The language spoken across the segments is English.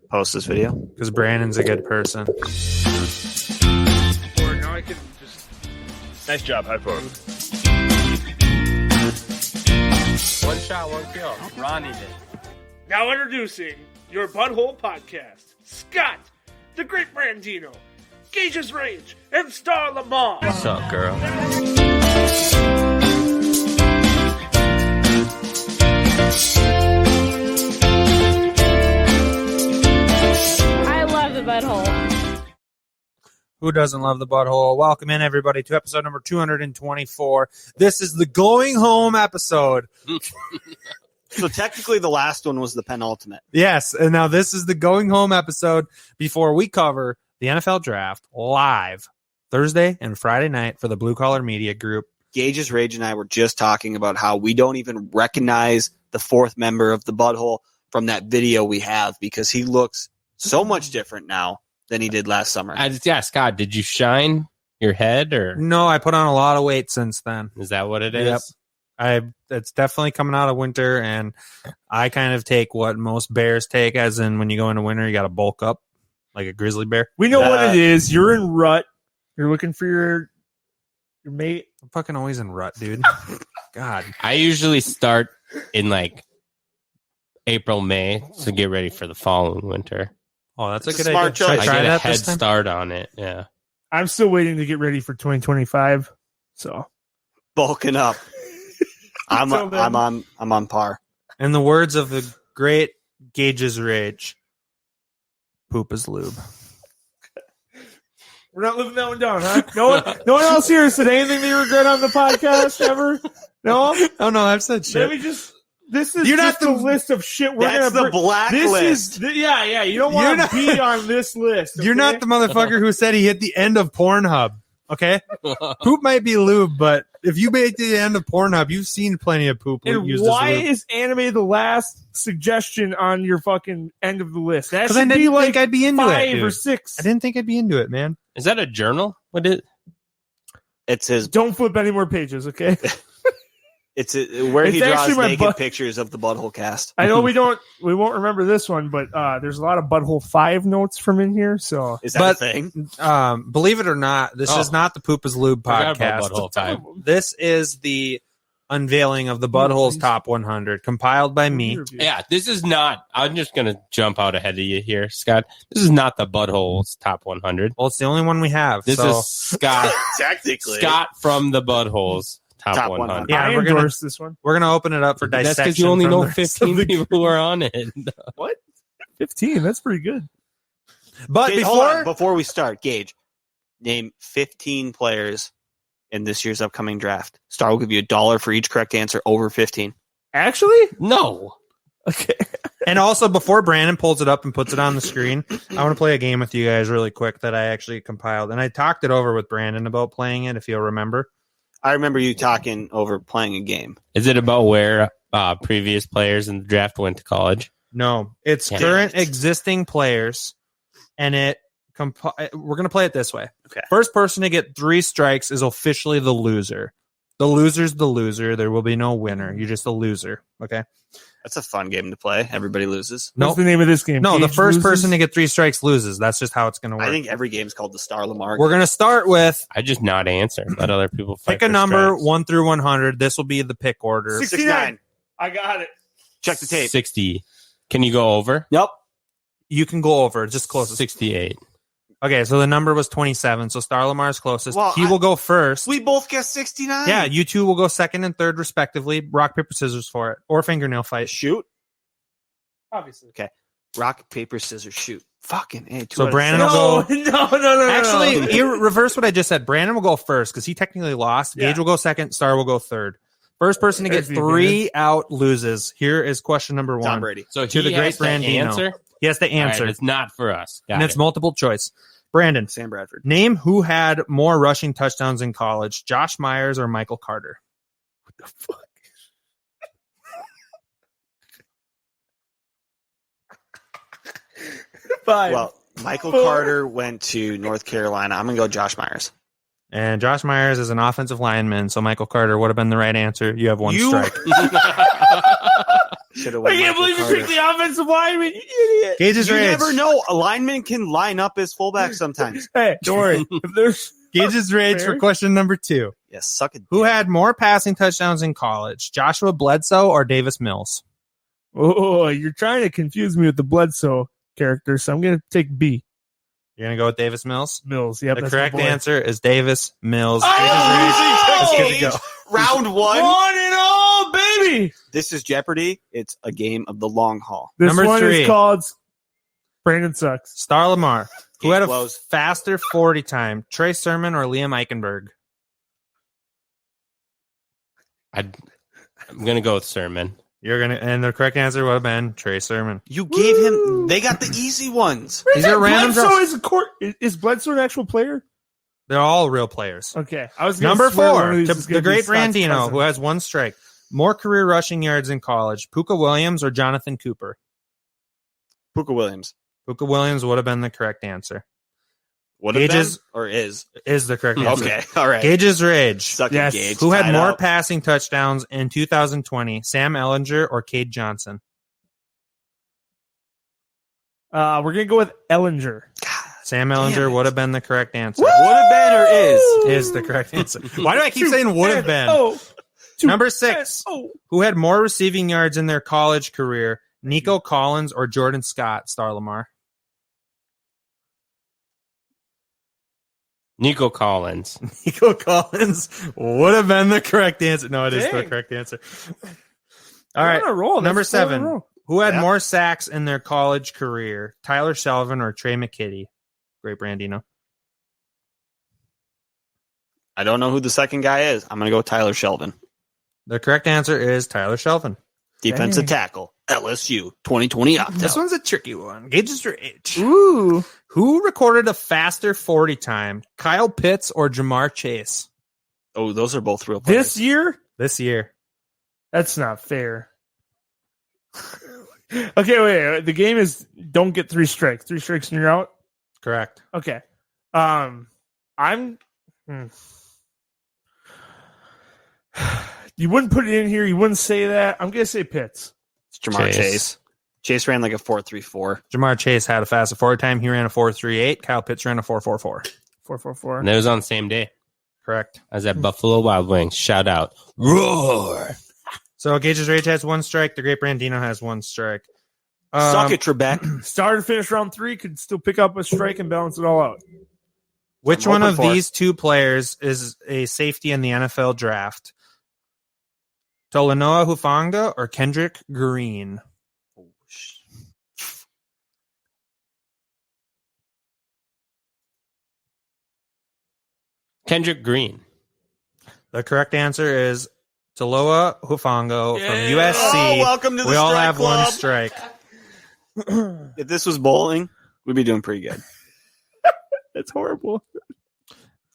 post this video? Because Brandon's a good person. Or now I can just... Nice job, high forward. One shot, one kill. Ronnie did. Now introducing your BudHole podcast, Scott, the Great Brandino, Gage's Rage, and Star Lamar. What's up, girl? I love the BudHole. Who doesn't love the BudHole? Welcome in, everybody, to episode number 224. This is the going home episode. So technically the last one was the penultimate. Yes, and now this is the going home episode before we cover the NFL draft live Thursday and Friday night for the Blue Collar Media Group. Gage's Rage and I were just talking about how we don't even recognize the fourth member of the BudHole from that video we have because he looks so much different now than he did last summer. Yeah, Scott, did you shine your head or? No, I put on a lot of weight since then. Is that what it is? Yep. It's definitely coming out of winter, and I kind of take what most bears take, as in when you go into winter, you got to bulk up like a grizzly bear. We know what it is. You're in rut. You're looking for your mate. I'm fucking always in rut, dude. God. I usually start in like April, May to get ready for the following winter. Oh, that's a It's good a smart idea. Should I choice. try I get a that head this time? start on it. Yeah. I'm still waiting to get ready for 2025. So Bulking up. I'm Until then. on par. In the words of the great Gage's Rage, poop is lube. we're not living that one down, huh? No one else here said anything they regret on the podcast ever. No. Oh, no, I've said shit. Let me just. This is You're just not a list of shit we're That's gonna the blacklist. This is yeah. You don't want to be on this list. You're okay? not the motherfucker who said he hit the end of Pornhub, okay? Poop might be lube, but if you made it to the end of Pornhub, you've seen plenty of poop And used as why lube. is anime the last suggestion on your fucking end of the list? That Because I should didn't be like think I'd be into it, 5 or dude. 6. I didn't think I'd be into it, man. Is that a journal? What is? It's his. Don't flip any more pages, okay? It's where It's he draws actually my naked pictures of the BudHole cast. I know we won't remember this one, but there's a lot of BudHole 5 notes from in here. So Is that But- a thing? Believe it or not, this is not the Poop is Lube Forgot about podcast. BudHole time. This is the unveiling of the BudHole's Top 100, compiled by me. Yeah, this is not. I'm just gonna jump out ahead of you here, Scott. This is not the BudHole's top 100. Well, it's the only one we have. This so. is Scott. Technically. Scott from the BudHole's top Top 100. 100. Yeah, I we're gonna endorse this one. we're gonna open it up for That's dissection. because you only from know the rest 15 of the- people who are on it. What? 15? That's pretty good. But Gage, hold on. before Before we start, Gage, name 15 players in this year's upcoming draft. Star will give you $1 for each correct answer over 15. Actually, No. okay. and also before Brandon pulls it up and puts it on the screen, I want to play a game with you guys really quick that I actually compiled, and I talked it over with Brandon about playing it. If you'll remember. I remember you talking over playing a game. Is it about where previous players in the draft went to college? No, it's Yeah. current existing players, and we're going to play it this way. Okay. First person to get 3 strikes is officially the loser. The loser's the loser. There will be no winner. You're just a loser. Okay. That's a fun game to play. Everybody loses. What's Nope. the name of this game? No, the Gage first loses? person to get 3 strikes loses. That's just how it's going to work. I think every game's called the Star Lamar. We're going to start with I just not answer. Let other people fight. pick a for number strikes. 1 through 100. This will be the pick order. 69. I got it. Check the tape. 60. Can you go over? Nope. You can go over. Just closest. 68. Okay, so the number was 27. So Star Lamar's closest. Well, he will go first. We both guessed 69. Yeah, you two will go second and third, respectively. Rock, paper, scissors for it. Or fingernail fight. Shoot. Obviously. Rock, paper, scissors, shoot. Fucking A. So Brandon No, will no, go. no. Actually, you reverse what I just said. Brandon will go first because he technically lost. Yeah. Gage will go second. Star will go third. First person to get There's the 3 out loses. Here is question number 1. Tom Brady. So To he the great has to Brandino. answer. He has to answer. All right, it's not for us. Got and it's it. multiple choice. Brandon, Sam Bradford. name who had more rushing touchdowns in college, Josh Myers or Michael Carter? What the fuck? Five. Well, Michael Carter went to North Carolina. I'm going to go Josh Myers. And Josh Myers is an offensive lineman, so Michael Carter would have been the right answer. You have 1 strike. Should've I went can't Michael believe you Carter. picked the offensive lineman, you idiot. Gage's You rage. never know. A lineman can line up as fullback sometimes. Hey, don't worry. If there's Gage's rage Fair. for question number 2. Yes, suck it. Who had more passing touchdowns in college, Joshua Bledsoe or Davis Mills? Oh, you're trying to confuse me with the Bledsoe character, so I'm going to take B. You're going to go with Davis Mills? Mills. Yep, The that's my correct boy. answer is Davis Mills. Oh, Gage's rage is good to go. Round 1. 1-0, baby. This is Jeopardy. It's a game of the long haul. This Number one 3. is called Brandon Sucks. Star Lamar. Who had a blows. faster 40 time, Trey Sermon or Liam Eichenberg? I'm going to go with Sermon. And the correct answer would have been Trey Sermon. You gave him. They got the easy ones. These are random Bledsoe draws. is Bledsoe an actual player? They're all real players. Okay. I was gonna Number swear one 4, of these to is gonna the great be Scott's Brandino, cousin. who has 1 strike. More career rushing yards in college, Puka Williams or Jonathan Cooper? Puka Williams. Puka Williams would have been the correct answer. Would have been Gage's- or is? Is the correct answer. Okay. All right. Gage's rage. Suck Yes. it, Gage. Who had Tied more up. passing touchdowns in 2020, Sam Ellinger or Cade Johnson? We're going to go with Ellinger. Sam Ellinger it. would have been the correct answer. Would have been or is? Is the correct answer. Why do I keep saying would have been? Oh. Number 6. Oh. Who had more receiving yards in their college career, Nico Collins or Jordan Scott, Star Lamar? Nico Collins. Nico Collins would have been the correct answer. No, it is the Dang. correct answer. All We're right. on a roll. Number That's 4 in a 7. row. Who had Yeah. more sacks in their college career, Tyler Shelvin or Trey McKitty? Great Brandino. I don't know who the second guy is. I'm going to go with Tyler Shelvin. The correct answer is Tyler Shelvin. Defensive Dang. tackle. LSU 2020 opt This out. one's a tricky one. Gage's rage. Ooh. Who recorded a faster 40 time, Kyle Pitts or Jamar Chase? Oh, those are both real players. This year? This year. That's not fair. Okay, wait. The game is don't get 3 strikes. 3 strikes and you're out. Correct. Okay. I'm. You wouldn't put it in here. You wouldn't say that. I'm gonna say Pitts. It's Jamar Chase. Chase. Chase ran like a 4.34. Jamar Chase had a faster 40 time. He ran a 4.38. Kyle Pitts ran a 4.44. 4.44. And that was on the same day. Correct. I was at Buffalo Wild Wings. Shout out. Roar. So Gage's Rage has 1 strike. The Great Brandino has 1 strike. Suck it, Trebek. Start and finish round 3. Could still pick up a strike and balance it all out. Which I'm one hoping of for it. these 2 players is a safety in the NFL draft? Tolanoa Hufanga or Kendrick Green? Kendrick Green. The correct answer is Taloa Hufango from Oh, USC. welcome to the We all strike have club. 1 strike. If this was bowling, we'd be doing pretty good. That's horrible.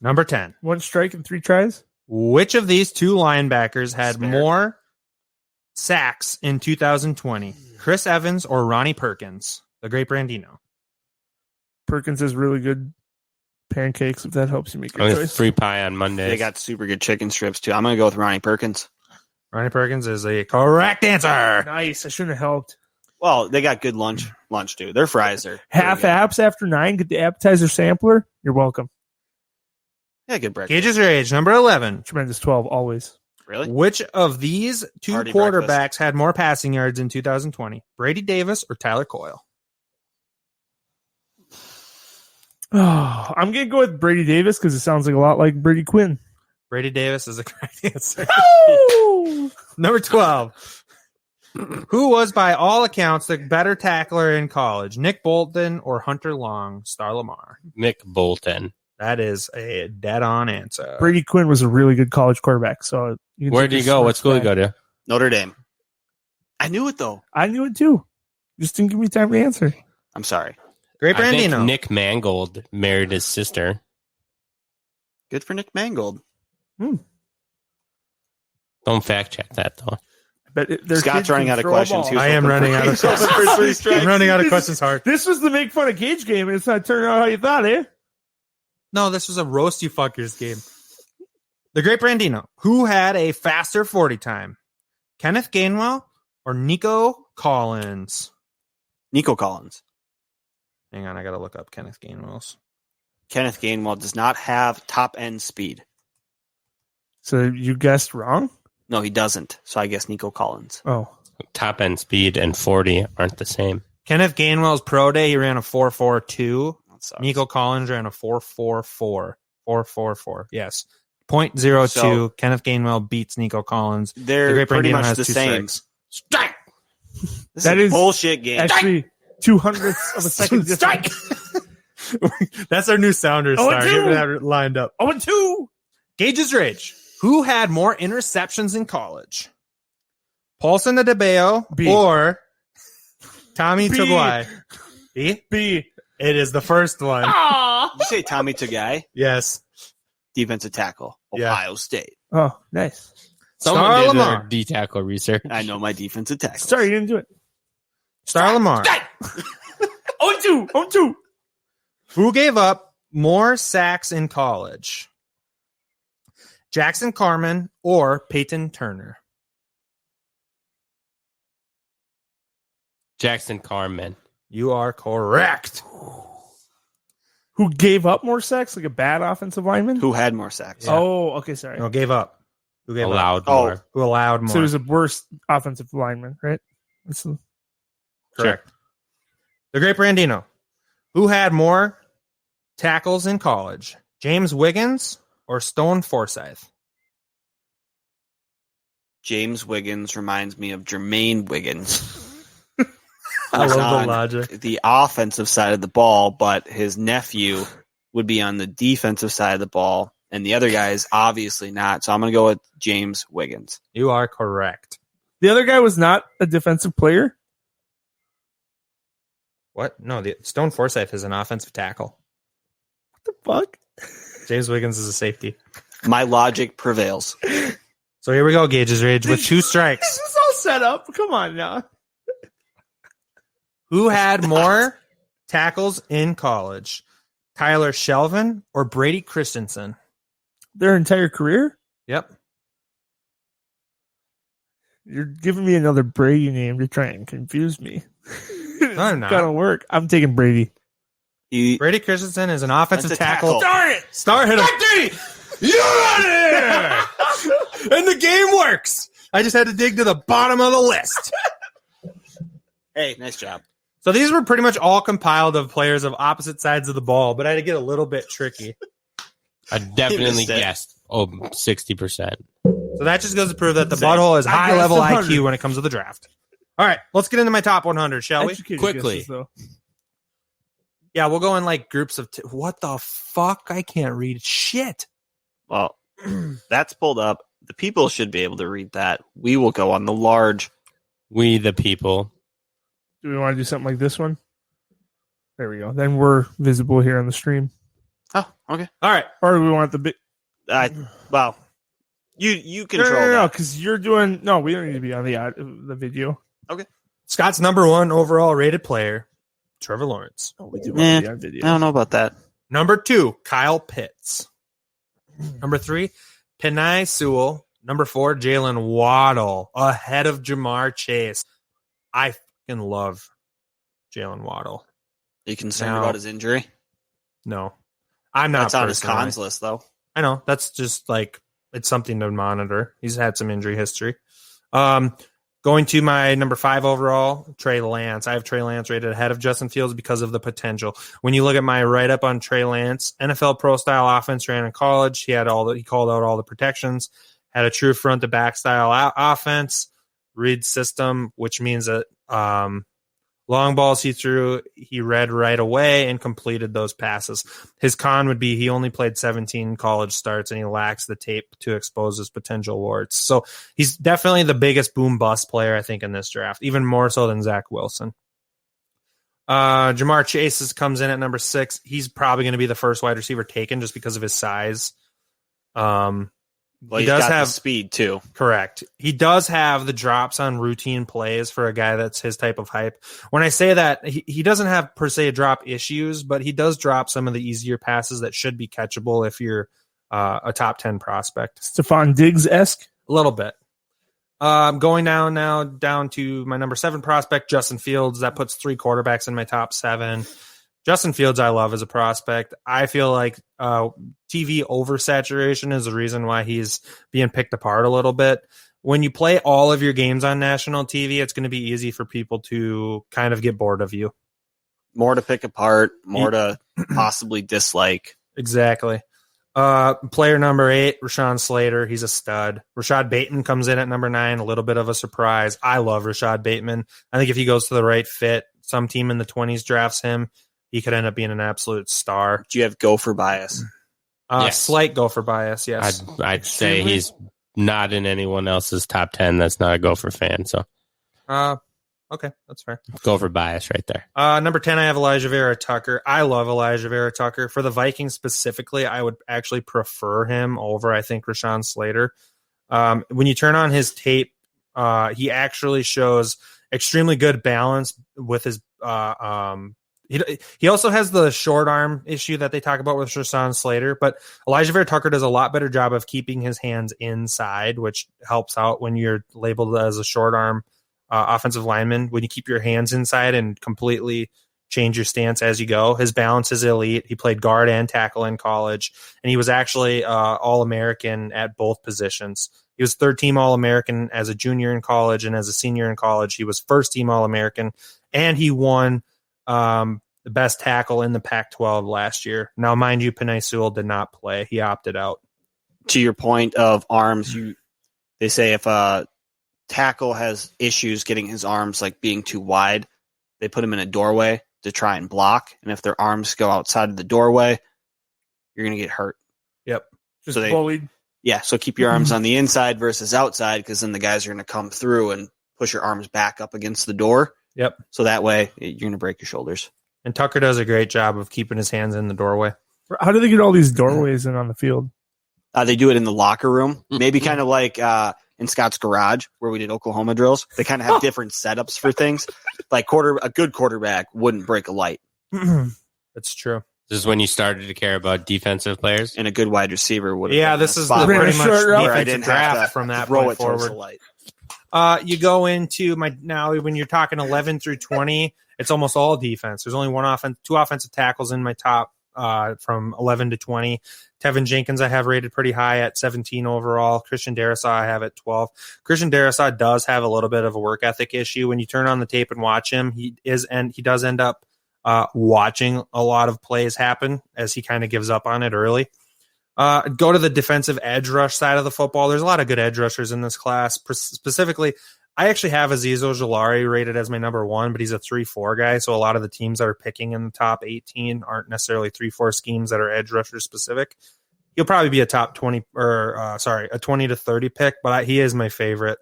Number 10. 1 strike and 3 tries. Which of these 2 linebackers had Spare. more sacks in 2020? Chris Evans or Ronnie Perkins? The Great Brandino. Perkins has really good pancakes. If that helps you make I'm your with choice. free pie on Mondays. They got super good chicken strips, too. I'm going to go with Ronnie Perkins. Ronnie Perkins is the correct answer. Nice. I shouldn't have helped. Well, they got good lunch, too. Their fries are Half pretty good. apps after 9. Get the appetizer sampler. You're welcome. Yeah, good breakfast. Gage's Rage, number 11. Tremendous 12 always. Really? Which of these 2 Hearty quarterbacks breakfast. had more passing yards in 2020? Brady Davis or Tyler Coyle? Oh, I'm gonna go with Brady Davis because it sounds like a lot like Brady Quinn. Brady Davis is the correct answer. Woo! Number 12. Who was, by all accounts, the better tackler in college? Nick Bolton or Hunter Long? Star Lamar. Nick Bolton. That is a dead-on answer. Brady Quinn was a really good college quarterback. So you can Where take did your you go? What smarts school did you back. go to? Notre Dame. I knew it, though. I knew it too. Just didn't give me time to answer. I'm sorry. Great I think Brandino. Nick Mangold married his sister. Good for Nick Mangold. Don't fact check that, though. But Scott's running out of questions. He was I am hoping running for- out of he's hoping for 3 strikes. I'm running out of questions hard. This was the make fun of Gage game, and it's not turning out how you thought, eh? No, this was a roast you fuckers game. The Great Brandino. Who had a faster 40 time? Kenneth Gainwell or Nico Collins? Nico Collins. Hang on, I got to look up Kenneth Gainwell's. Kenneth Gainwell does not have top-end speed. So you guessed wrong? No, he doesn't. So I guess Nico Collins. Oh. Top end speed and 40 aren't the same. Kenneth Gainwell's pro day, he ran a 4.42. That sucks. Nico Collins ran a 4.44. 4.44. Yes. 0.02. So- Kenneth Gainwell beats Nico Collins. They're Great pretty Brandino much has the 2 same. strikes. Strike! This That is is a bullshit game. Actually, 200ths of a second Strike! That's our new sounder Oh, star. and two. Here we have it lined up. 0-2. Gage's Rage. Who had more interceptions in college? Paulson DeBeo B. or Tommy B. Taguai? B? B. It is the first one. Aw. Did you say Tommy Tagai? Yes. Defensive tackle, Yeah. Ohio State. Oh, nice. Someone Star did Lamar. their D-tackle research. I know my defensive tackle. Sorry, you didn't do it. Star Lamar. 0-2. 0-2. Who gave up more sacks in college? Jackson Carman or Peyton Turner? Jackson Carman. You are correct. Who gave up more sacks? Like a bad offensive lineman? Who had more sacks? Yeah. Oh, okay, sorry. No, gave up. Who gave up? Allowed Oh. more. Who allowed more? So it was a worse offensive lineman, right? Correct. The Great Brandino. Who had more tackles in college? James Wiggins or Stone Forsythe? James Wiggins reminds me of Jermaine Wiggins. I Who's love the on logic. the offensive side of the ball, but his nephew would be on the defensive side of the ball, and the other guy is obviously not. So I'm going to go with James Wiggins. You are correct. The other guy was not a defensive player? What? No, the Stone Forsythe is an offensive tackle. What the fuck? James Wiggins is a safety. My logic prevails. So here we go, Gage's Rage, with 2 strikes. Is this all set up? Come on now. Who had more tackles in college? Tyler Shelvin or Brady Christensen? Their entire career? Yep. You're giving me another Brady name to try and confuse me. It's I'm not. gonna work. I'm taking Brady. Brady Christensen is an offensive That's a tackle. tackle. Darn it! Star hit him. You're out of here! And the game works. I just had to dig to the bottom of the list. Hey, nice job. So these were pretty much all compiled of players of opposite sides of the ball, but I had to get a little bit tricky. I definitely missed it. guessed 60%. So that just goes to prove that the Same. butthole is I high guessed level 100. IQ when it comes to the draft. All right, let's get into my top 100, shall we? Educated Quickly. guesses, though. Yeah, we'll go in like groups of what the fuck? I can't read shit. Well, that's pulled up. The people should be able to read that. We will go on the large. We the people. Do we want to do something like this one? There we go. Then we're visible here on the stream. Oh, okay. All right. Or do we want the big... Well, you control No, that. because you're doing... No, we don't need to be on the video. Scott's number 1 overall rated player, Trevor Lawrence. Oh, we do want to be on video. I don't know about that. Number 2, Kyle Pitts. Number 3, Penei Sewell. Number 4, Jalen Waddle, ahead of Jamar Chase. I fucking love Jalen Waddle. Are you concerned No. about his injury? No, I'm not. That's on his personally. cons list, though. I know. That's just like, it's something to monitor. He's had some injury history. Going to my number 5 overall, Trey Lance. I have Trey Lance rated ahead of Justin Fields because of the potential. When you look at my write-up on Trey Lance, NFL pro style offense ran in college. He called out all the protections, had a true front to back style offense, read system, which means that long balls he threw, he read right away and completed those passes. His con would be he only played 17 college starts and he lacks the tape to expose his potential warts. So he's definitely the biggest boom bust player, I think, in this draft, even more so than Zach Wilson. Jamar Chases comes in at number 6. He's probably going to be the first wide receiver taken just because of his size. Well, He he's does got have- the speed, too. Correct. He does have the drops on routine plays for a guy that's his type of hype. When I say that, he doesn't have per se drop issues, but he does drop some of the easier passes that should be catchable if you're a top 10 prospect. Stephon Diggs-esque. A little bit. Going down to my number 7 prospect, Justin Fields. That puts 3 quarterbacks in my top 7. Justin Fields, I love as a prospect. I feel like TV oversaturation is the reason why he's being picked apart a little bit. When you play all of your games on national TV, it's going to be easy for people to kind of get bored of you. More to pick apart, more to possibly dislike. Exactly. Player number 8, Rashaan Slater. He's a stud. Rashad Bateman comes in at number 9, a little bit of a surprise. I love Rashad Bateman. I think if he goes to the right fit, some team in the 20s drafts him, he could end up being an absolute star. Do you have gopher bias? Yes. Slight gopher bias, yes. I'd say he's not in anyone else's top 10 that's not a Gopher fan. So, okay, that's fair. Gopher bias right there. Number 10, I have Elijah Vera Tucker. I love Elijah Vera Tucker. For the Vikings specifically, I would actually prefer him over, I think, Rashaan Slater. When you turn on his tape, he actually shows extremely good balance with his he also has the short arm issue that they talk about with Rashaan Slater, but Elijah Vera Tucker does a lot better job of keeping his hands inside, which helps out when you're labeled as a short arm offensive lineman. When you keep your hands inside and completely change your stance as you go, his balance is elite. He played guard and tackle in college, and he was actually All-American at both positions. He was third-team All-American as a junior in college, and as a senior in college, he was first-team All-American, and he won the best tackle in the Pac-12 last year. Now, mind you, Penei Sewell did not play. He opted out. To your point of arms, they say if a tackle has issues getting his arms like being too wide, they put him in a doorway to try and block. And if their arms go outside of the doorway, you're going to get hurt. Yep. Just bullied. Yeah, so keep your arms on the inside versus outside, because then the guys are going to come through and push your arms back up against the door. Yep. So that way you're going to break your shoulders. And Tucker does a great job of keeping his hands in the doorway. How do they get all these doorways in on the field? They do it in the locker room, maybe kind of like in Scott's garage where we did Oklahoma drills. They kind of have different setups for things. Like a good quarterback wouldn't break a light. That's true. This is when you started to care about defensive players, and a good wide receiver would. Yeah, this is the pretty much defensive draft from that point forward. You go into when you're talking 11 through 20, it's almost all defense. There's only two offensive tackles in my top from 11 to 20. Tevin Jenkins I have rated pretty high at 17 overall. Christian Darrisaw I have at 12. Christian Darrisaw does have a little bit of a work ethic issue. When you turn on the tape and watch him, he does end up watching a lot of plays happen as he kind of gives up on it early. Go to the defensive edge rush side of the football. There's a lot of good edge rushers in this class. Specifically, I actually have Azeez Ojulari rated as my number 1, but he's a 3-4 guy. So a lot of the teams that are picking in the top 18 aren't necessarily 3-4 schemes that are edge rusher specific. He'll probably be a top 20 a 20 to 30 pick, but he is my favorite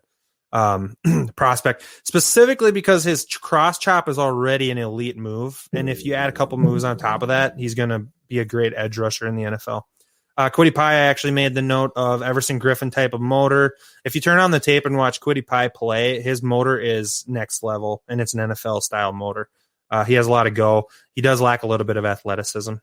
prospect, specifically because his cross chop is already an elite move. And if you add a couple moves on top of that, he's going to be a great edge rusher in the NFL. Kwity Paye, I actually made the note of Everson Griffin type of motor. If you turn on the tape and watch Kwity Paye play, his motor is next level, and it's an NFL style motor. He has a lot of go. He does lack a little bit of athleticism.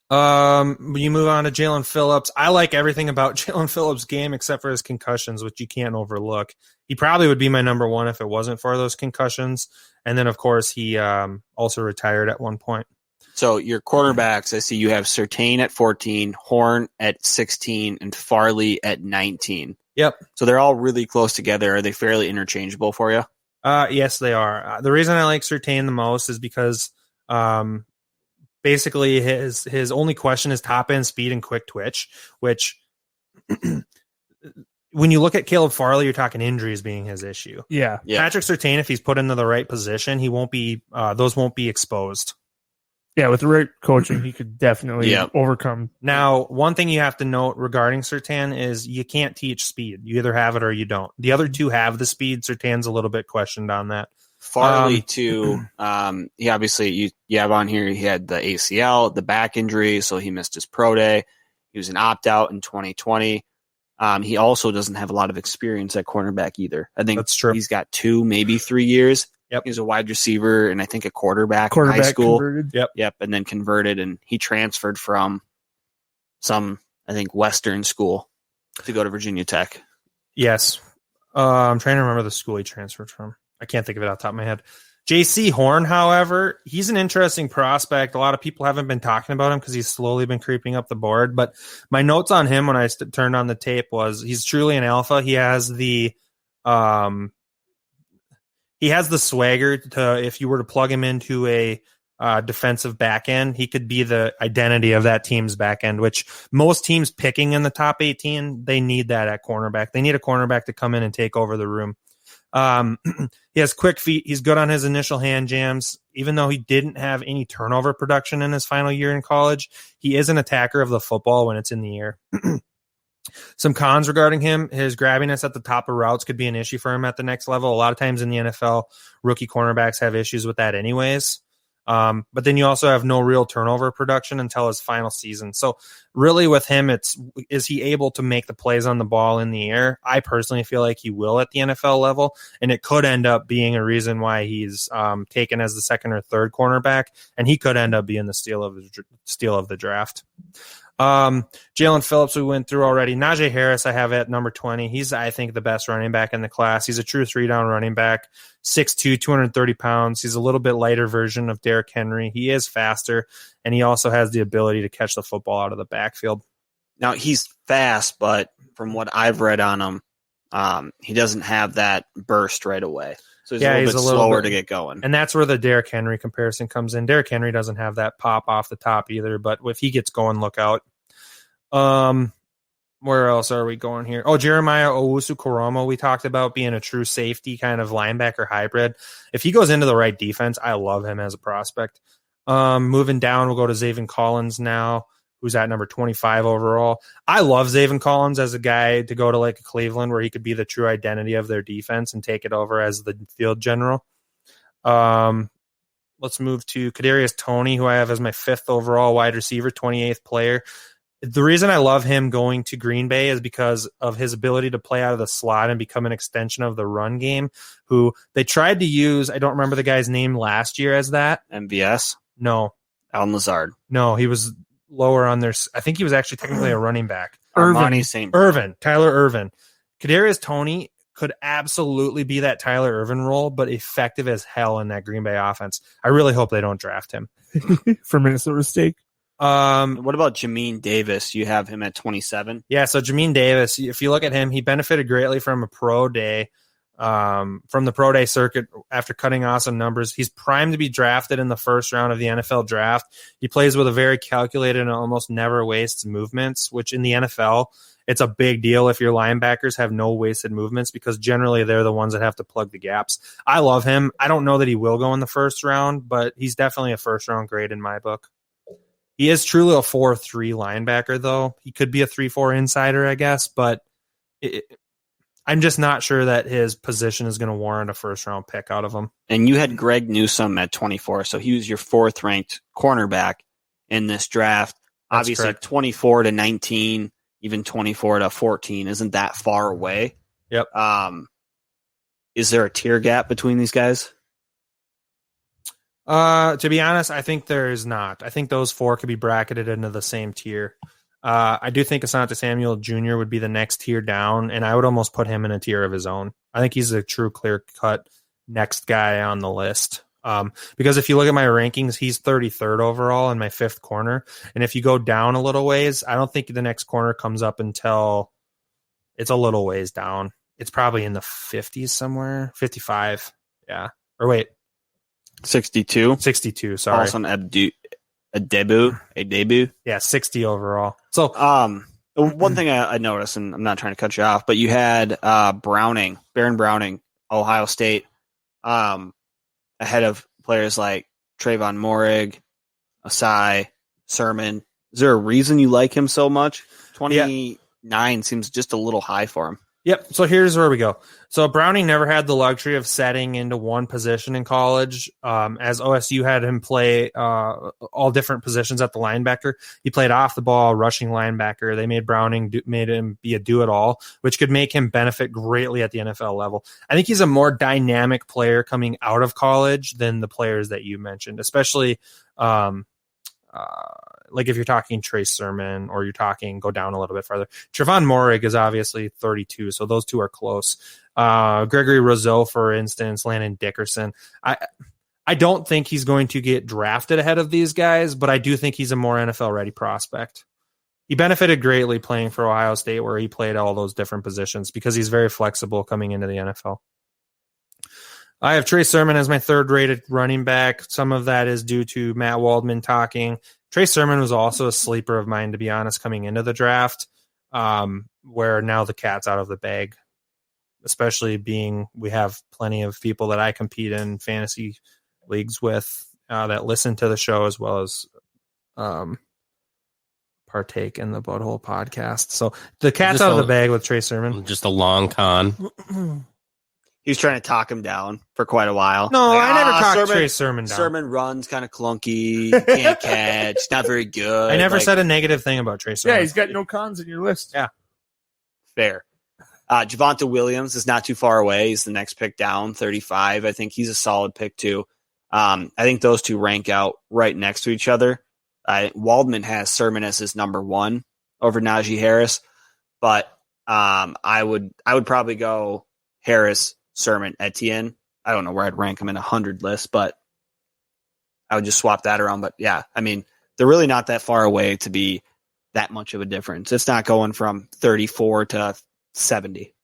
When you move on to Jalen Phillips, I like everything about Jalen Phillips' game except for his concussions, which you can't overlook. He probably would be my number 1 if it wasn't for those concussions. And then, of course, he also retired at one point. So your quarterbacks, I see you have Surtain at 14, Horn at 16, and Farley at 19. Yep. So they're all really close together. Are they fairly interchangeable for you? Yes, they are. The reason I like Surtain the most is because basically his only question is top end speed and quick twitch, which when you look at Caleb Farley, you're talking injuries being his issue. Yeah. Patrick Surtain, if he's put into the right position, he won't be those won't be exposed. Yeah, with the right coaching, he could definitely overcome. Now, one thing you have to note regarding Surtain is you can't teach speed. You either have it or you don't. The other two have the speed. Surtain's a little bit questioned on that. Farley, too, he obviously, you have on here, he had the ACL, the back injury, so he missed his pro day. He was an opt-out in 2020. He also doesn't have a lot of experience at cornerback either. I think that's true. He's got 2, maybe 3 years. Yep. He's a wide receiver and I think a quarterback in high school. Converted. Yep. And then converted, and he transferred from some, I think, Western school to go to Virginia Tech. Yes. I'm trying to remember the school he transferred from. I can't think of it off the top of my head. J.C. Horn, however, he's an interesting prospect. A lot of people haven't been talking about him because he's slowly been creeping up the board. But my notes on him when I turned on the tape was he's truly an alpha. He has the swagger to, if you were to plug him into a defensive back end, he could be the identity of that team's back end, which most teams picking in the top 18, they need that at cornerback. They need a cornerback to come in and take over the room. He has quick feet. He's good on his initial hand jams. Even though he didn't have any turnover production in his final year in college, he is an attacker of the football when it's in the air. Some cons regarding him: his grabbiness at the top of routes could be an issue for him at the next level. A lot of times in the NFL, rookie cornerbacks have issues with that anyways. But then you also have no real turnover production until his final season. So really with him, is he able to make the plays on the ball in the air? I personally feel like he will at the NFL level, and it could end up being a reason why he's taken as the second or third cornerback, and he could end up being the steal of the draft. Jalen Phillips, we went through already. Najee Harris, I have at number 20. He's, I think, the best running back in the class. He's a true 3-down running back, 6'2", 230 pounds. He's a little bit lighter version of Derrick Henry. He is faster, and he also has the ability to catch the football out of the backfield. Now, he's fast, but from what I've read on him, he doesn't have that burst right away. So he's a little bit slower to get going. And that's where the Derrick Henry comparison comes in. Derrick Henry doesn't have that pop off the top either, but if he gets going, look out. Where else are we going here? Oh, Jeremiah Owusu-Koromo, we talked about being a true safety kind of linebacker hybrid. If he goes into the right defense, I love him as a prospect. Moving down, we'll go to Zaven Collins now, who's at number 25 overall. I love Zaven Collins as a guy to go to like a Cleveland where he could be the true identity of their defense and take it over as the field general. Let's move to Kadarius Tony, who I have as my 5th overall wide receiver, 28th player. The reason I love him going to Green Bay is because of his ability to play out of the slot and become an extension of the run game, who they tried to use. I don't remember the guy's name last year as that. MVS? No. Allen Lazard? No, he was lower on their. I think he was actually technically a running back. Tyler Ervin. Kadarius Tony could absolutely be that Tyler Ervin role, but effective as hell in that Green Bay offense. I really hope they don't draft him for Minnesota State. What about Jameen Davis? You have him at 27. Yeah, so Jameen Davis, if you look at him, he benefited greatly from a pro day, from the pro day circuit after cutting off some numbers. He's primed to be drafted in the first round of the NFL draft. He plays with a very calculated and almost never wastes movements, which in the NFL, it's a big deal if your linebackers have no wasted movements because generally they're the ones that have to plug the gaps. I love him. I don't know that he will go in the first round, but he's definitely a first round grade in my book. He is truly a 4-3 linebacker, though. He could be a 3-4 insider, I guess, but I'm just not sure that his position is going to warrant a first-round pick out of him. And you had Greg Newsome at 24, so he was your 4th-ranked cornerback in this draft. That's obviously correct. 24 to 19, even 24 to 14 isn't that far away. Yep. Is there a tier gap between these guys? To be honest, I think there is not. I think those 4 could be bracketed into the same tier. I do think Asante Samuel Jr. would be the next tier down, and I would almost put him in a tier of his own. I think he's a true clear-cut next guy on the list. Because if you look at my rankings, he's 33rd overall in my 5th corner. And if you go down a little ways, I don't think the next corner comes up until it's a little ways down. It's probably in the 50s somewhere, 55. Yeah. Or wait. 62. 62, sorry. Also a debut. Yeah, 60 overall. So one thing I noticed, and I'm not trying to cut you off, but you had Baron Browning, Ohio State, ahead of players like Trayvon Moehrig, Asai, Sermon. Is there a reason you like him so much? 29 seems just a little high for him. Yep. So here's where we go. So Browning never had the luxury of setting into one position in college. As OSU had him play all different positions at the linebacker. He played off the ball, rushing linebacker. They made him be a do-it-all, which could make him benefit greatly at the NFL level. I think he's a more dynamic player coming out of college than the players that you mentioned, especially like if you're talking Trey Sermon or you're talking go down a little bit farther. Trevon Moehrig is obviously 32, so those two are close. Gregory Rizzo, for instance, Landon Dickerson. I don't think he's going to get drafted ahead of these guys, but I do think he's a more NFL-ready prospect. He benefited greatly playing for Ohio State where he played all those different positions because he's very flexible coming into the NFL. I have Trey Sermon as my third-rated running back. Some of that is due to Matt Waldman talking. Trey Sermon was also a sleeper of mine, to be honest, coming into the draft, where now the cat's out of the bag, especially being we have plenty of people that I compete in fantasy leagues with that listen to the show as well as partake in the BudHole podcast. So the cat's out of the bag with Trey Sermon. Just a long con. He was trying to talk him down for quite a while. No, I never talked Trey Sermon down. Sermon runs kind of clunky, can't catch, not very good. I never said a negative thing about Trey Sermon. Yeah, he's got no cons in your list. Yeah. Fair. Javonta Williams is not too far away. He's the next pick down, 35. I think he's a solid pick too. I think those two rank out right next to each other. Waldman has Sermon as his number one over Najee Harris, but I would probably go Harris, Sermon, Etienne. I don't know where I'd rank him in 100 list, but I would just swap that around. But yeah, I mean, they're really not that far away to be that much of a difference. It's not going from 34 to 70.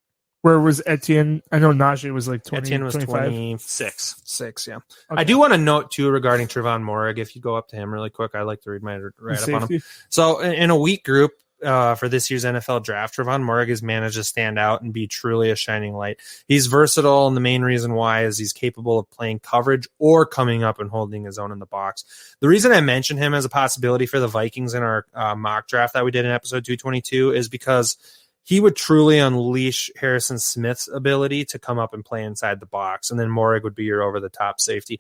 Where was Etienne? I know Najee was like 20. Etienne was 25. 26, yeah. Okay. I do want to note, too, regarding Trevon Moehrig, if you go up to him really quick, I like to read my write-up on him. So in a weak group, for this year's NFL draft, Trevon Moehrig has managed to stand out and be truly a shining light. He's versatile, and the main reason why is he's capable of playing coverage or coming up and holding his own in the box. The reason I mentioned him as a possibility for the Vikings in our mock draft that we did in episode 222 is because he would truly unleash Harrison Smith's ability to come up and play inside the box, and then Moehrig would be your over-the-top safety.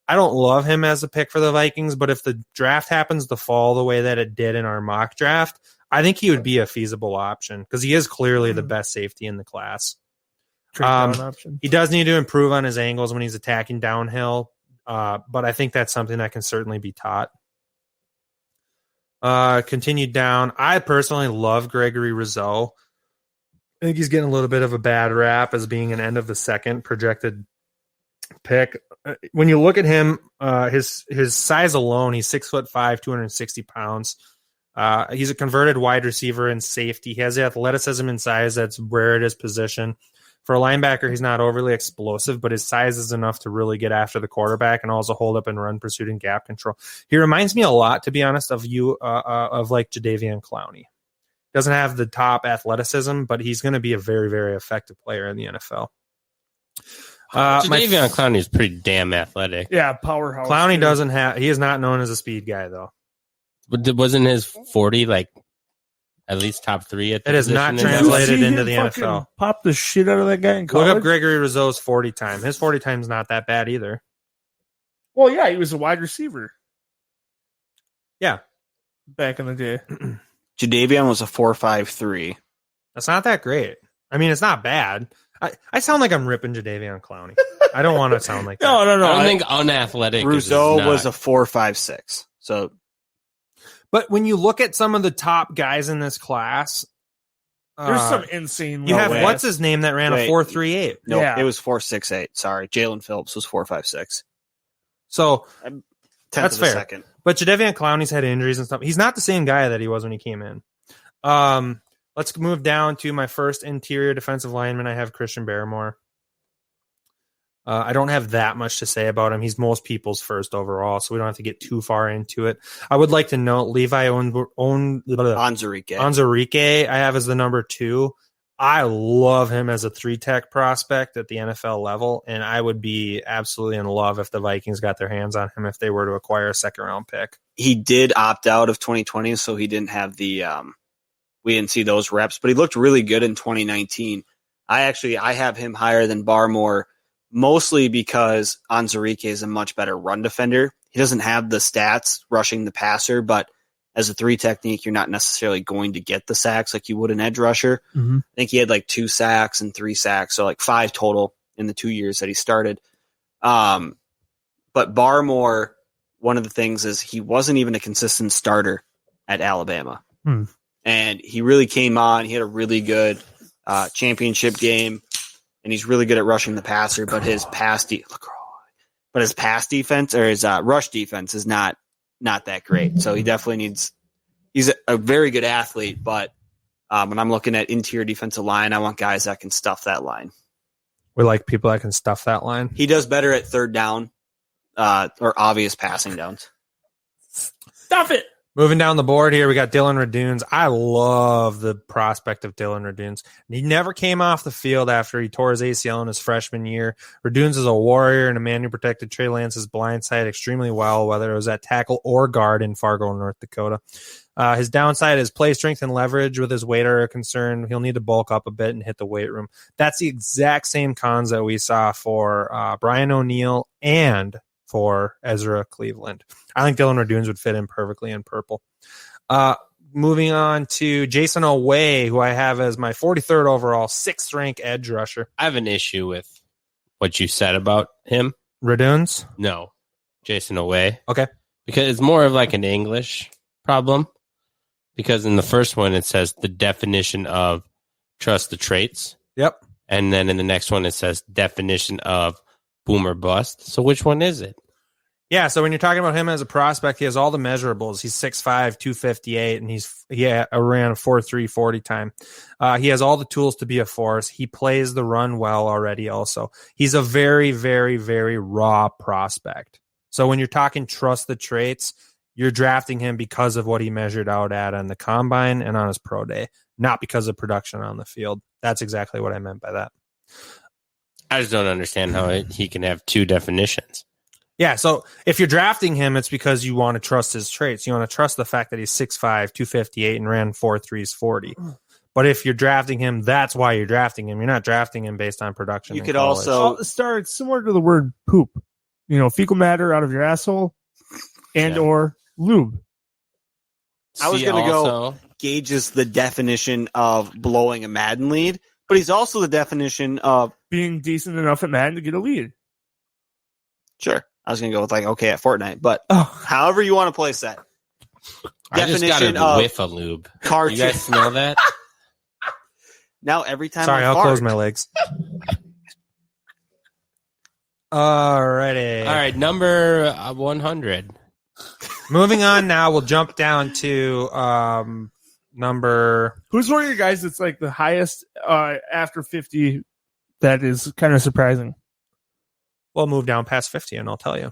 I don't love him as a pick for the Vikings, but if the draft happens to fall the way that it did in our mock draft, I think he would be a feasible option because he is clearly the best safety in the class. He does need to improve on his angles when he's attacking downhill, but I think that's something that can certainly be taught. Continued down. I personally love Gregory Rizzo. I think he's getting a little bit of a bad rap as being an end of the second projected pick. When you look at him, his size alone, he's 6'5", 260 pounds. He's a converted wide receiver and safety. He has the athleticism and size that's rare at his position. For a linebacker, he's not overly explosive, but his size is enough to really get after the quarterback and also hold up and run pursuit and gap control. He reminds me a lot, to be honest, of like Jadeveon Clowney. Doesn't have the top athleticism, but he's going to be a very, very effective player in the NFL. Jadeveon Clowney is pretty damn athletic. Yeah, powerhouse. Clowney he is not known as a speed guy, though. But wasn't his 40 like at least top 3 at the It is not translated into the NFL. Pop the shit out of that guy in college. Look up Gregory Rizzo's 40 time. His 40 time is not that bad either. Well, yeah, he was a wide receiver. Yeah. Back in the day. Jadeveon was a 4.53. That's not that great. I mean, it's not bad. I sound like I'm ripping Jadeveon Clowney. I don't want to sound like that. No. I don't think unathletic. Rizzo was a 4.56. So, but when you look at some of the top guys in this class, there's some insane. You have what's his name that ran a 4.38. No, it was 4.68. Sorry, Jalen Phillips was 4.56. So that's fair. Second. But Jadeveon Clowney's had injuries and stuff. He's not the same guy that he was when he came in. Let's move down to my first interior defensive lineman. I have Christian Barrymore. I don't have that much to say about him. He's most people's first overall, so we don't have to get too far into it. I would like to note Levi Onwuzurike I have as the number 2. I love him as a 3-tech prospect at the NFL level, and I would be absolutely in love if the Vikings got their hands on him if they were to acquire a second-round pick. He did opt out of 2020, so he didn't have the we didn't see those reps, but he looked really good in 2019. I have him higher than Barrymore, mostly because Onwuzurike is a much better run defender. He doesn't have the stats rushing the passer, but as a 3 technique, you're not necessarily going to get the sacks like you would an edge rusher. Mm-hmm. I think he had like 2 sacks and 3 sacks, so like 5 total in the 2 years that he started. But Barrymore one of the things is he wasn't even a consistent starter at Alabama. And he really came on. He had a really good championship game, and he's really good at rushing the passer, but his pass defense or his rush defense is not that great. So he definitely he's a very good athlete, but when I'm looking at interior defensive line, I want guys that can stuff that line. We like people that can stuff that line. He does better at third down or obvious passing downs. Stuff it. Moving down the board here, we got Dylan Radunes. I love the prospect of Dylan Radunes. He never came off the field after he tore his ACL in his freshman year. Radunes is a warrior and a man who protected Trey Lance's blind side extremely well, whether it was at tackle or guard in Fargo, North Dakota. His downside is play strength and leverage with his weight are a concern. He'll need to bulk up a bit and hit the weight room. That's the exact same cons that we saw for Brian O'Neill and for Ezra Cleveland. I think Dylan Radunes would fit in perfectly in purple. Moving on to Jason Oweh, who I have as my 43rd overall, 6th rank edge rusher. I have an issue with what you said about him. Radunes? No, Jason Oweh. Okay. Because it's more of like an English problem. Because in the first one, it says the definition of trust the traits. Yep. And then in the next one, it says definition of boom or bust. So which one is it? Yeah, so when you're talking about him as a prospect, he has all the measurables. He's 6'5", 258, and he ran a 4.3 40 time. He has all the tools to be a force. He plays the run well already also. He's a very, very, very raw prospect. So when you're talking trust the traits, you're drafting him because of what he measured out at on the combine and on his pro day, not because of production on the field. That's exactly what I meant by that. I just don't understand how he can have two definitions. Yeah, so if you're drafting him, it's because you want to trust his traits. You want to trust the fact that he's 6'5", 258, and ran 4.3s 40. But if you're drafting him, that's why you're drafting him. You're not drafting him based on production. You could also start similar to the word poop. Fecal matter out of your asshole and or lube. I was going to go Gage is the definition of blowing a Madden lead, but he's also the definition of being decent enough at Madden to get a lead. Sure. I was going to go with at Fortnite, but however you want to place that. I just got a whiff of lube. Cartoon. You guys smell that? Now every time I'll close my legs. Alrighty. All right, number 100. Moving on now, we'll jump down to number... Who's one of your guys that's like the highest after 50 that is kind of surprising? We'll move down past 50, and I'll tell you.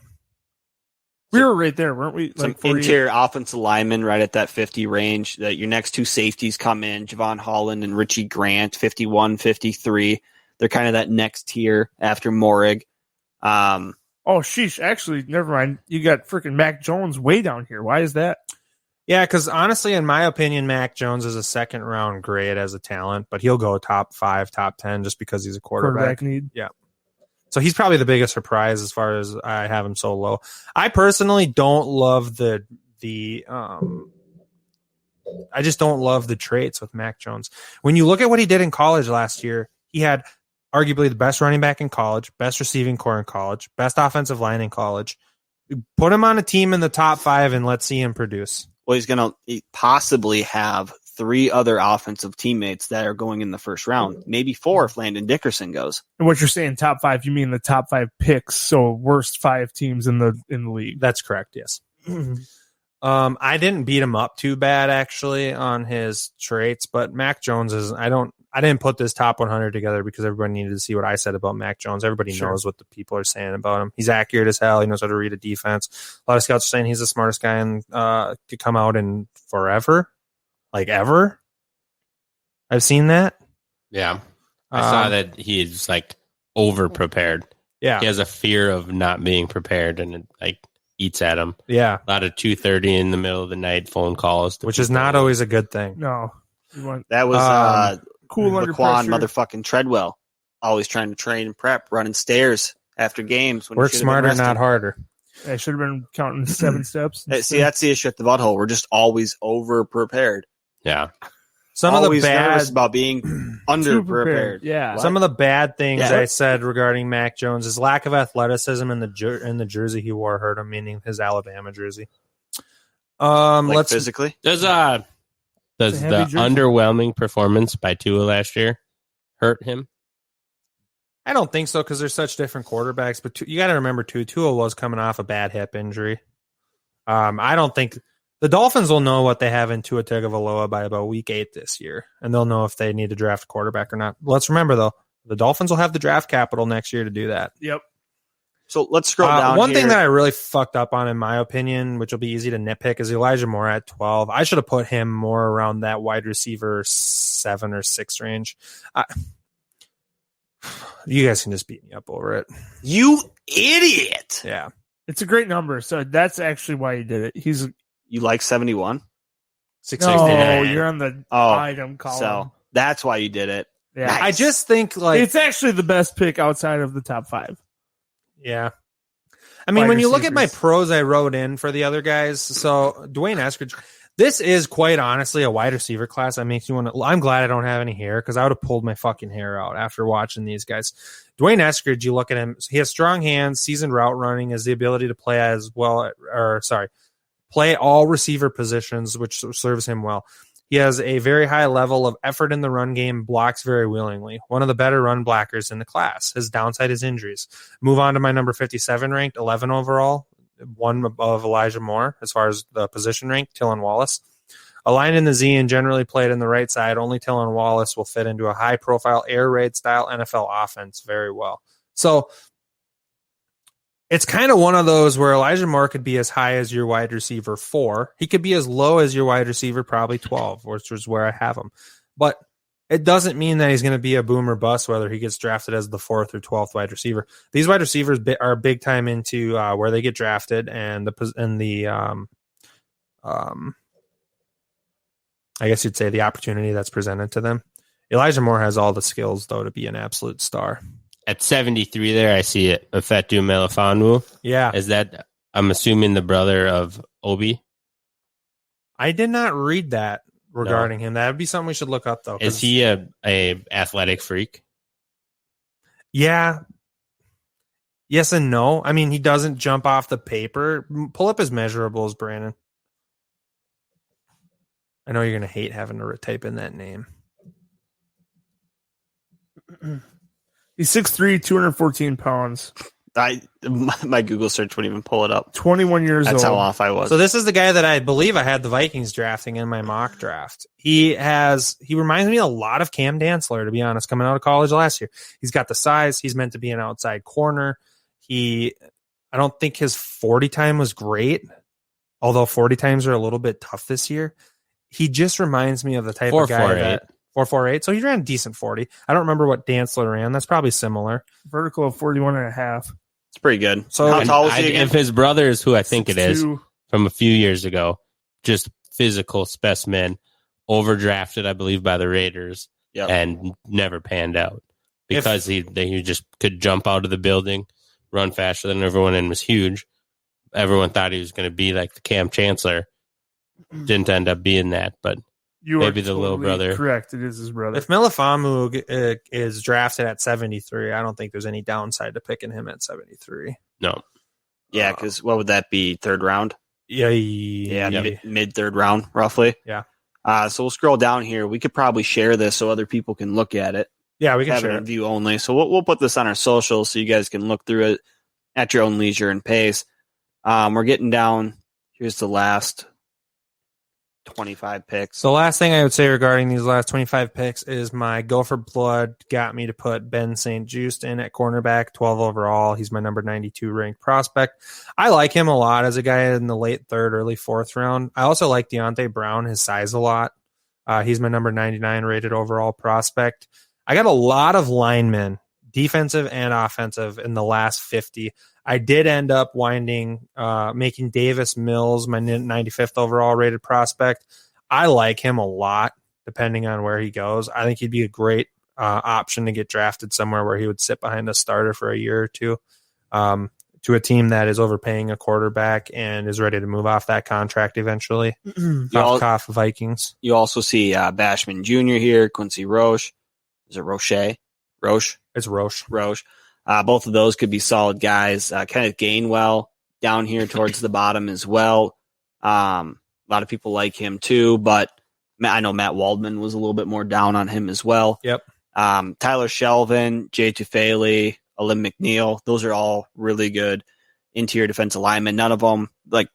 We were right there, weren't we? Some interior offensive linemen right at that 50 range. Your next two safeties come in, Javon Holland and Richie Grant, 51, 53. They're kind of that next tier after Morig. Oh, sheesh. Actually, never mind. You got freaking Mac Jones way down here. Why is that? Yeah, because honestly, in my opinion, Mac Jones is a second-round grade as a talent, but he'll go top 5, top 10 just because he's a quarterback need. Yeah. So he's probably the biggest surprise as far as I have him so low. I personally don't love I just don't love the traits with Mac Jones. When you look at what he did in college last year, he had arguably the best running back in college, best receiving core in college, best offensive line in college. Put him on a team in the top 5 and let's see him produce. Well, he's going to possibly have 3 other offensive teammates that are going in the first round, maybe 4 if Landon Dickerson goes. And what you're saying, top 5, you mean the top 5 picks, so worst 5 teams in the league. That's correct, yes. I didn't beat him up too bad actually on his traits, but Mac Jones is I didn't put this top 100 together because everybody needed to see what I said about Mac Jones. Everybody knows what the people are saying about him. He's accurate as hell. He knows how to read a defense. A lot of scouts are saying he's the smartest guy to come out in forever. Like ever? I've seen that. Yeah. I saw that he is like over prepared. Yeah. He has a fear of not being prepared and it like eats at him. Yeah. A lot of 2:30 in the middle of the night phone calls. Which is not always a good thing. No. That was cool under Laquan pressure. motherfucking Treadwell. Always trying to train and prep, running stairs after games. Work smarter, not harder. I should have been counting 7 steps. See, that's the issue at the BudHole. We're just always over prepared. Yeah. Some of the Always nervous bad about being underprepared. Yeah. some of the bad things Yeah. I said regarding Mac Jones, his lack of athleticism in the jersey he wore hurt him, meaning his Alabama jersey. Let's Physically. Does the It's a heavy jersey. underwhelming performance by Tua last year hurt him? I don't think so because they're such different quarterbacks. But you got to remember too, Tua was coming off a bad hip injury. I don't think the Dolphins will know what they have in Tua Tagovailoa by about week 8 this year, and they'll know if they need to draft a quarterback or not. Let's remember though, the Dolphins will have the draft capital next year to do that. Yep. So let's scroll down. One thing here. that I really fucked up on, in my opinion, which will be easy to nitpick, is Elijah Moore at 12. I should have put him more around that wide receiver 7 or 6 range. You guys can just beat me up over it. You idiot. Yeah. It's a great number. So that's actually why he did it. You like 71? No, 669. you're on the Oh, item column. So that's why you did it. Yeah. Nice. I just think It's actually the best pick outside of the top 5. yeah. I mean, Wide when you look at my receivers. pros I wrote in for the other guys, so Dwayne Eskridge, this is quite honestly a wide receiver class that makes you want to. I'm glad I don't have any hair because I would have pulled my fucking hair out after watching these guys. Dwayne Eskridge, you look at him, he has strong hands, seasoned route running, has the ability to play play all receiver positions, which serves him well. He has a very high level of effort in the run game, blocks very willingly. One of the better run blockers in the class. His downside is injuries. Move on to my number 57 ranked, 11 overall, one above Elijah Moore as far as the position rank, Tylan Wallace. Aligned in the Z and generally played in the right side, only Tylan Wallace will fit into a high-profile air raid style NFL offense very well. So it's kind of one of those where Elijah Moore could be as high as your wide receiver 4. He could be as low as your wide receiver probably 12, which is where I have him. But it doesn't mean that he's going to be a boom or bust, whether he gets drafted as the 4th or 12th wide receiver. These wide receivers are big time into where they get drafted and I guess you'd say the opportunity that's presented to them. Elijah Moore has all the skills, though, to be an absolute star. At 73 there, I see it. Ifeatu Melifonwu. Yeah. Is that, I'm assuming, the brother of Obi? I did not read that regarding him. That would be something we should look up, though. Is he a athletic freak? Yeah. Yes and no. I mean, he doesn't jump off the paper. Pull up his measurables, Brandon. I know you're going to hate having to type in that name. He's 6'3", 214 pounds. My Google search wouldn't even pull it up. 21 years That's old. how off I was. So this is the guy that I believe I had the Vikings drafting in my mock draft. He reminds me a lot of Cam Dantzler, to be honest, coming out of college last year. He's got the size. He's meant to be an outside corner. I don't think his 40 time was great, although 40 times are a little bit tough this year. He just reminds me of the type of guy that 4.48. So he ran a decent 40. I don't remember what Dantzler ran. That's probably similar. Vertical of 41.5. It's pretty good. So How tall is he again? If his brother is who I think it is 6'2". from a few years ago, just physical specimen, overdrafted, I believe, by the Raiders, and never panned out because he just could jump out of the building, run faster than everyone, and was huge. Everyone thought he was going to be like the Cam Chancellor. Didn't end up being that, but maybe the little brother. Correct, it is his brother. If Melifonwu is drafted at 73, I don't think there's any downside to picking him at 73. No. Yeah, because what would that be? 3rd round? Yeah. Mid 3rd round, roughly. Yeah. So we'll scroll down here. We could probably share this so other people can look at it. Yeah, we can have share it it. in view only. So we'll put this on our socials so you guys can look through it at your own leisure and pace. We're getting down. Here's the last 25 picks. The last thing I would say regarding these last 25 picks is my Gopher blood got me to put Ben St. Juste in at cornerback, 12 overall. He's my number 92 ranked prospect. I like him a lot as a guy in the late 3rd, early 4th round. I also like Deontay Brown, his size a lot. He's my number 99 rated overall prospect. I got a lot of linemen, defensive and offensive, in the last 50. I did end up making Davis Mills my 95th overall rated prospect. I like him a lot, depending on where he goes. I think he'd be a great option to get drafted somewhere where he would sit behind a starter for a year or two. To to a team that is overpaying a quarterback and is ready to move off that contract eventually. Cough, Vikings. You also see Bashman Jr. here, Quincy Roche. Is it Roche? Roche? It's Roche. Roche. Both of those could be solid guys. Kenneth Gainwell down here towards the bottom as well. A lot of people like him too, but I know Matt Waldman was a little bit more down on him as well. Yep. Tyler Shelvin, Jay Tufele, Alim McNeil, those are all really good interior defensive linemen. None of them, like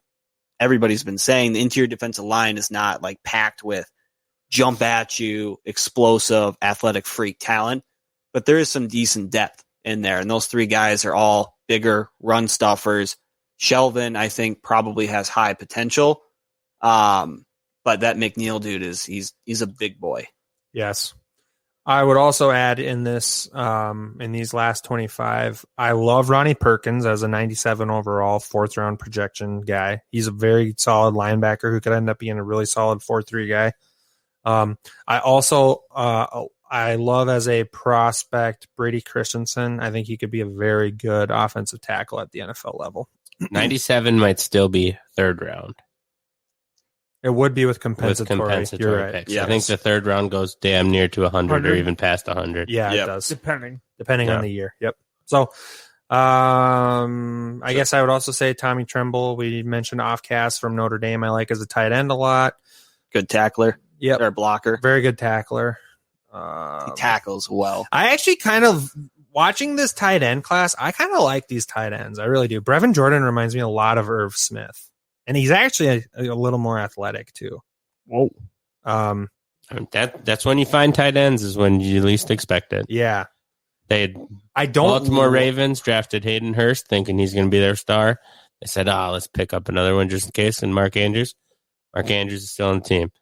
everybody's been saying, the interior defensive line is not like packed with jump at you, explosive, athletic freak talent, but there is some decent depth in there. And those three guys are all bigger run stuffers. Shelvin, I think, probably has high potential. But that McNeil dude he's a big boy. Yes. I would also add in this, in these last 25, I love Ronnie Perkins as a 97 overall 4th round projection guy. He's a very solid linebacker who could end up being a really solid 4-3 guy. I also, I love as a prospect Brady Christensen. I think he could be a very good offensive tackle at the NFL level. 97 might still be 3rd round. It would be with compensatory. You're right. Picks. Yes. I think the 3rd round goes damn near to 100 or even past 100. Yeah, It does. Depending on the year. Yep. So, I guess I would also say Tommy Tremble. We mentioned Offcast from Notre Dame. I like as a tight end a lot. Good tackler. Yep. Or blocker. Very good tackler. He tackles well. I actually kind of, watching this tight end class, I kind of like these tight ends. I really do. Brevin Jordan reminds me a lot of Irv Smith. And he's actually a little more athletic too. Whoa. That's when you find tight ends, is when you least expect it. Yeah. Baltimore Ravens drafted Hayden Hurst thinking he's going to be their star. They said, let's pick up another one just in case. And Mark Andrews is still on the team.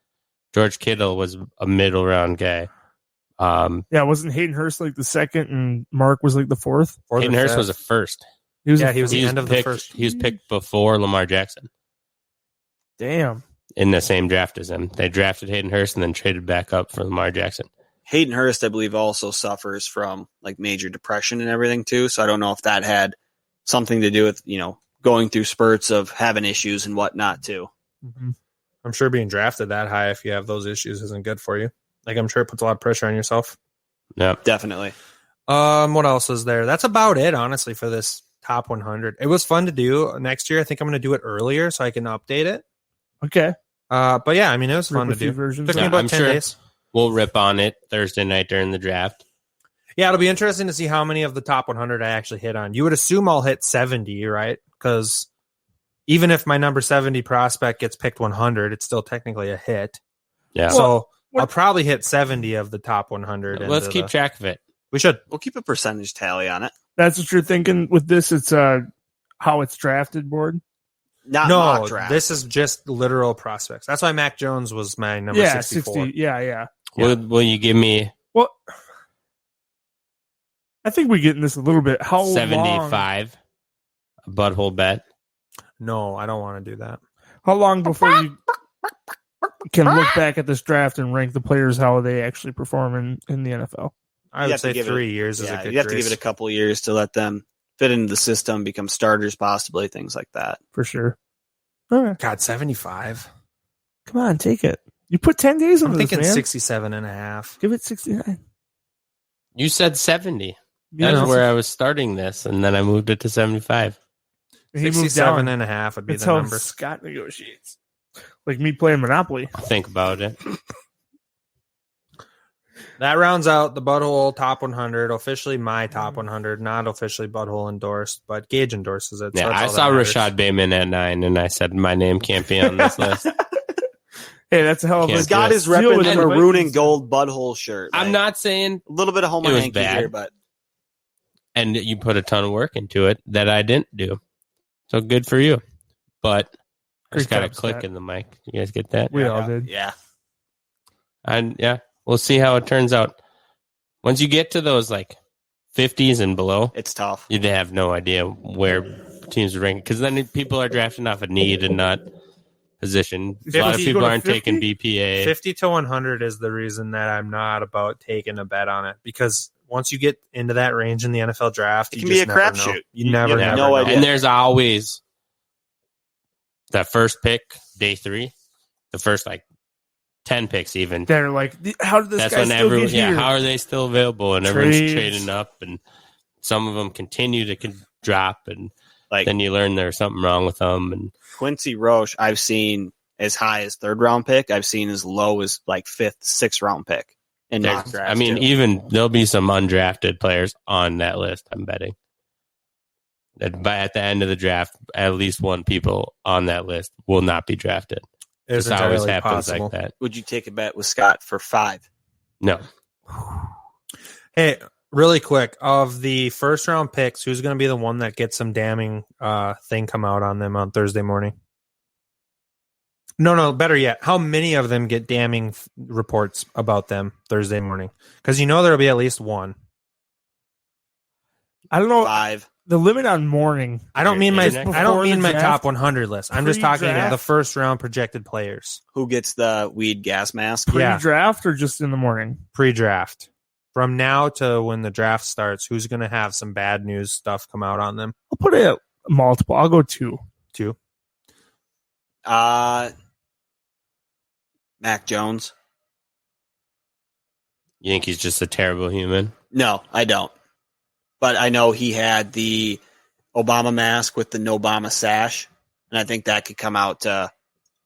George Kittle was a middle round guy. Wasn't Hayden Hurst like the 2nd and Mark was like the 4th? Hayden Hurst was a 1st. He was the end of the 1st. He was picked before Lamar Jackson. Damn. In the same draft as him. They drafted Hayden Hurst and then traded back up for Lamar Jackson. Hayden Hurst, I believe, also suffers from like major depression and everything too. So I don't know if that had something to do with, going through spurts of having issues and whatnot too. Mm-hmm. I'm sure being drafted that high, if you have those issues, isn't good for you. Like, I'm sure it puts a lot of pressure on yourself. Yeah, definitely. What else is there? That's about it, honestly, for this top 100. It was fun to do. Next year, I think I'm going to do it earlier so I can update it. Okay. But yeah, I mean, it was fun to do. Took me about 10 days. We'll rip on it Thursday night during the draft. Yeah, it'll be interesting to see how many of the top 100 I actually hit on. You would assume I'll hit 70, right? Because even if my number 70 prospect gets picked 100, it's still technically a hit. Yeah. So I'll probably hit 70 of the top 100. Let's keep track of it. We should. We'll keep a percentage tally on it. That's what you're thinking with this. It's how it's drafted board. Not draft. This is just literal prospects. That's why Mac Jones was my number 64. 60. Yeah. Will you give me? Well, I think we get in this a little bit. How 75? A BudHole bet? No, I don't want to do that. How long before you can look back at this draft and rank the players how they actually perform in the NFL? I would say 3 years is a good You have to give it a couple of years to let them fit into the system, become starters, possibly, things like that. For sure. All right. God, 75. Come on, take it. You put 10 days on this, man. I'm thinking 67 and a half. Give it 69. You said 70. That's where I was starting this, and then I moved it to 75. 67 and a half would be the number. Scott negotiates. Like me playing Monopoly. Think about it. That rounds out the BudHole top 100. Officially my top 100, not officially BudHole endorsed, but Gage endorses it. Yeah, so I saw Rashad Bateman at 9, and I said my name can't be on this list. Hey, that's a hell of a... Scott is repping the maroon and gold BudHole shirt. I'm not saying... A little bit of Homer Hanky here, but... And you put a ton of work into it that I didn't do. So good for you. But I just got a click in the mic. You guys get that? We all did. Yeah. And yeah, we'll see how it turns out. Once you get to those like 50s and below, it's tough. You'd have no idea where teams are ranking, because then people are drafting off a need and not position. A lot of people aren't taking BPA. 50 to 100 is the reason that I'm not about taking a bet on it, because once you get into that range in the NFL draft, it can be a crapshoot. You never have know. idea. And there's always that first pick, day 3, the first 10 picks even. They're like, how did this guy still get here? How are they still available? And everyone's trading up, and some of them continue to drop, and then you learn there's something wrong with them. And Quincy Roche, I've seen as high as 3rd round pick. I've seen as low as 5th, 6th round pick. In mock drafts, even there'll be some undrafted players on that list, I'm betting. At the end of the draft, at least one people on that list will not be drafted. It always happens possible. like that. Would you take a bet with Scott for 5? No. Hey, really quick, of the first round picks, who's going to be the one that gets some damning thing come out on them on Thursday morning? No, better yet, how many of them get damning reports about them Thursday morning? Because there'll be at least one. I don't know. 5. The limit on morning. I don't mean my top 100 list. I'm just talking Pre-draft? the first round projected players. Who gets the weed gas mask? Pre-draft or just in the morning? Pre-draft. From now to when the draft starts, who's going to have some bad news stuff come out on them? I'll put it multiple. I'll go 2. 2. Mac Jones. You think he's just a terrible human? No, I don't. But I know he had the Obama mask with the no Obama sash, and I think that could come out to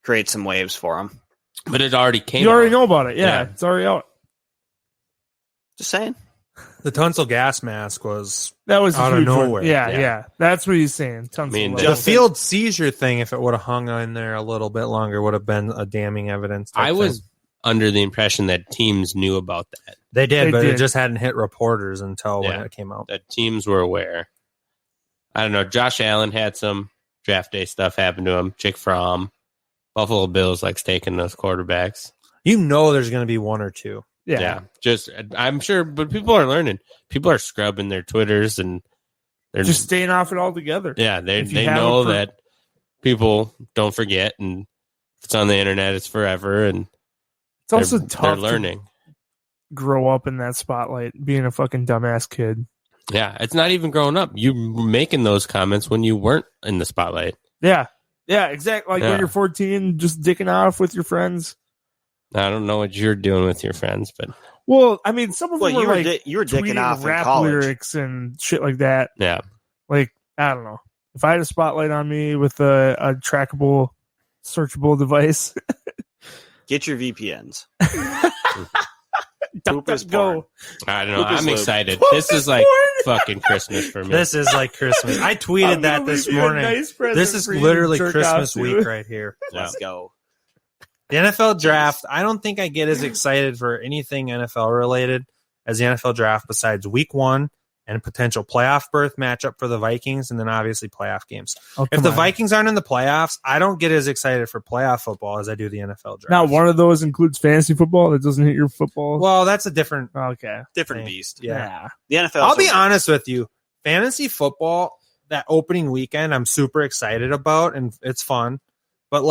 create some waves for him. But it already came. You already out. know about it. Yeah, it's already out. Just saying. The Tunsil gas mask was That was out of nowhere. Yeah. That's what he's saying. The field seizure thing, if it would have hung in there a little bit longer, would have been a damning evidence. I was under the impression that teams knew about that. They did, but it just hadn't hit reporters until when it came out. That teams were aware. I don't know. Josh Allen had some draft day stuff happen to him. Chick Fromm. Buffalo Bills likes taking those quarterbacks. There's going to be one or two. Yeah. Just, I'm sure, but people are learning. People are scrubbing their Twitters and they're just staying off it altogether. Yeah, they know that people don't forget, and if it's on the internet, it's forever. And it's also tough. They're learning. Grow up in that spotlight, being a fucking dumbass kid. Yeah, it's not even growing up. You were making those comments when you weren't in the spotlight. Yeah, exactly. When you're 14, just dicking off with your friends. I don't know what you're doing with your friends, but some of them were you were dicking off in rap college. lyrics and shit like that. Yeah, I don't know. If I had a spotlight on me with a trackable, searchable device, get your VPNs. Go. I don't know. I'm excited. This is like fucking Christmas for me. This is like Christmas. I tweeted that this morning. This is literally Christmas week right here. Let's go. The NFL draft, I don't think I get as excited for anything NFL related as the NFL draft besides week 1 and potential playoff berth matchup for the Vikings, and then obviously playoff games. If the Vikings aren't in the playoffs, I don't get as excited for playoff football as I do the NFL draft. Now, one of those includes fantasy football that doesn't hit your football. Well, that's a different different beast. Yeah. The NFL. I'll be honest with you. Fantasy football, that opening weekend, I'm super excited about, and it's fun. But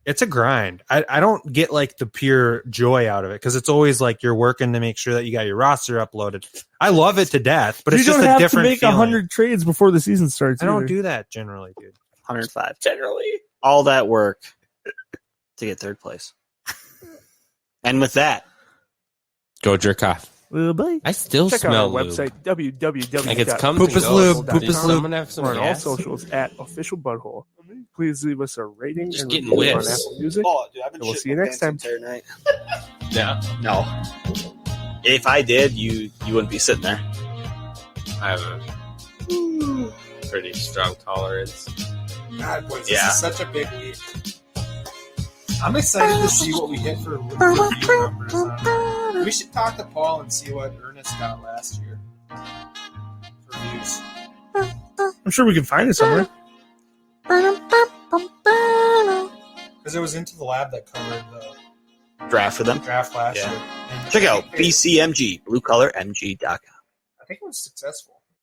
it's a grind. I don't get the pure joy out of it because it's always you're working to make sure that you got your roster uploaded. I love it to death, but it's just a different You don't have to make 100 trades before the season starts. I don't do that generally, dude. 105. Generally. All that work to get 3rd place. And with that, go jerk off. Bye. I still Check smell out our lube. website, www. Poop is lube. Poop is lube. We're on all socials at Official BudHole. Please leave us a rating Just and getting review on whiffs. Apple Music. oh, dude, I've been We'll shitting see you my next pants time. entire night. Yeah. No. If I did, you wouldn't be sitting there. I have a pretty strong tolerance. God, boys, Yeah. this is such a big week. I'm excited to see what we hit for review numbers. We should talk to Paul and see what Ernest got last year for views. I'm sure we can find it somewhere. Because it was Into the Lab that covered the Draft for them. draft last Yeah. year. And Check out BCMG, bluecollarmg.com. I think it was successful.